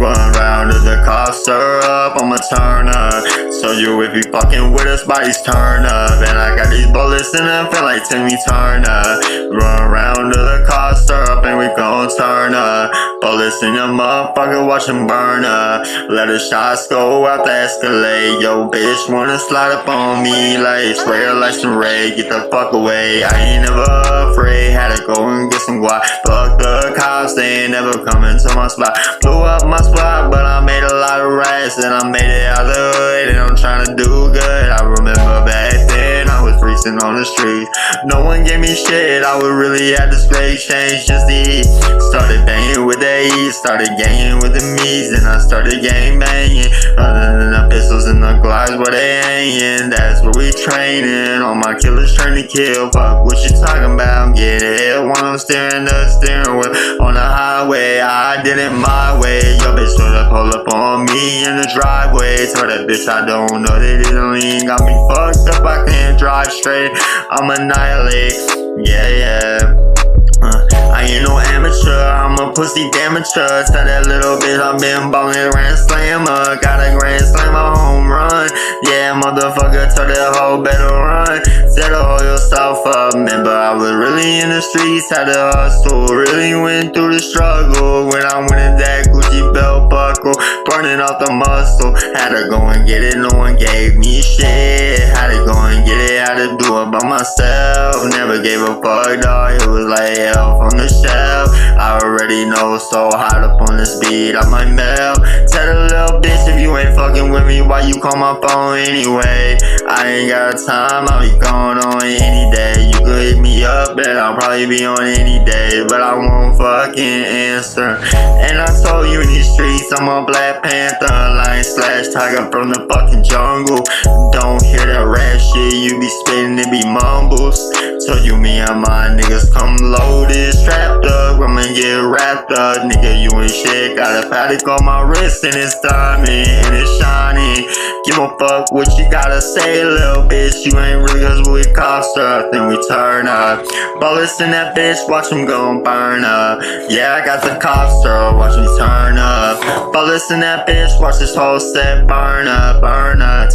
Run round to the cops stir up, I'ma turn up. So you if you fucking with us, bodies turn up. And I got these bullets in them, feel like Timmy Turner. Run round to the cops stir up, and we gon' turn up. Bullets in your motherfucker, watch them burn up. Let the shots go out the Escalade. Yo, bitch wanna slide up on me like spray her like some Ray. Get the fuck away, I ain't never afraid. Had to go and get some guap. Fuck the cops, they ain't never coming to my spot. Blew up my spot, but I made a lot of rats, and I made it out the hood, and I'm trying to do good. I remember back then, I was freezing on the streets. No one gave me shit, I would really have this great change just to eat. Started banging with the E, started ganging with the me's, and I started gang banging. Running the pistols and the Glocks where they hanging, that's where we training. All my killers train to kill, fuck what you talking about, get it while I'm steering the steering wheel on the highway. I did it my way, your bitch tried to pull up on me in the driveway. Told that bitch I don't know that it only got me fucked up, I can't drive straight, I'm annihilate, yeah. I ain't no amateur, I'm a pussy damager. Tell that little bitch I've been ballin' grand slammer. Got a grand slammer home run. Yeah, motherfucker, tell that hoe better run. Settle all yourself up. Remember, I was really in the streets, had to hustle. Really went through the struggle. When I went in that Gucci belt buckle, burning off the muscle. Had to go and get it, no one gave me shit. Had to go and get it, had to do it by myself. Never gave a fuck, dog. It was like hell from the shelf. I already know, so hot up on this beat, I might melt. Tell the little bitch if you ain't fucking with me, why you call my phone anyway? I ain't got time, I'll be going on any day. You could hit me up, and I'll probably be on any day, but I won't fucking answer. And I told you in these streets, I'm a Black Panther, lion slash tiger from the fucking jungle. Don't hear that rap shit, you be spitting, it be mumbles. Told you me and my niggas come loaded, strapped up, I'ma get wrapped up. Nigga, you ain't shit, got a paddock on my wrist, and it's diamond, and it's shining. Give a fuck what you gotta say, little bitch. You ain't really, cause we cops up, then we turn up. Bullets in that bitch, watch them go and burn up. Yeah, I got the cops up, watch me turn up. Bullets in that bitch, watch this whole set burn up, burn up.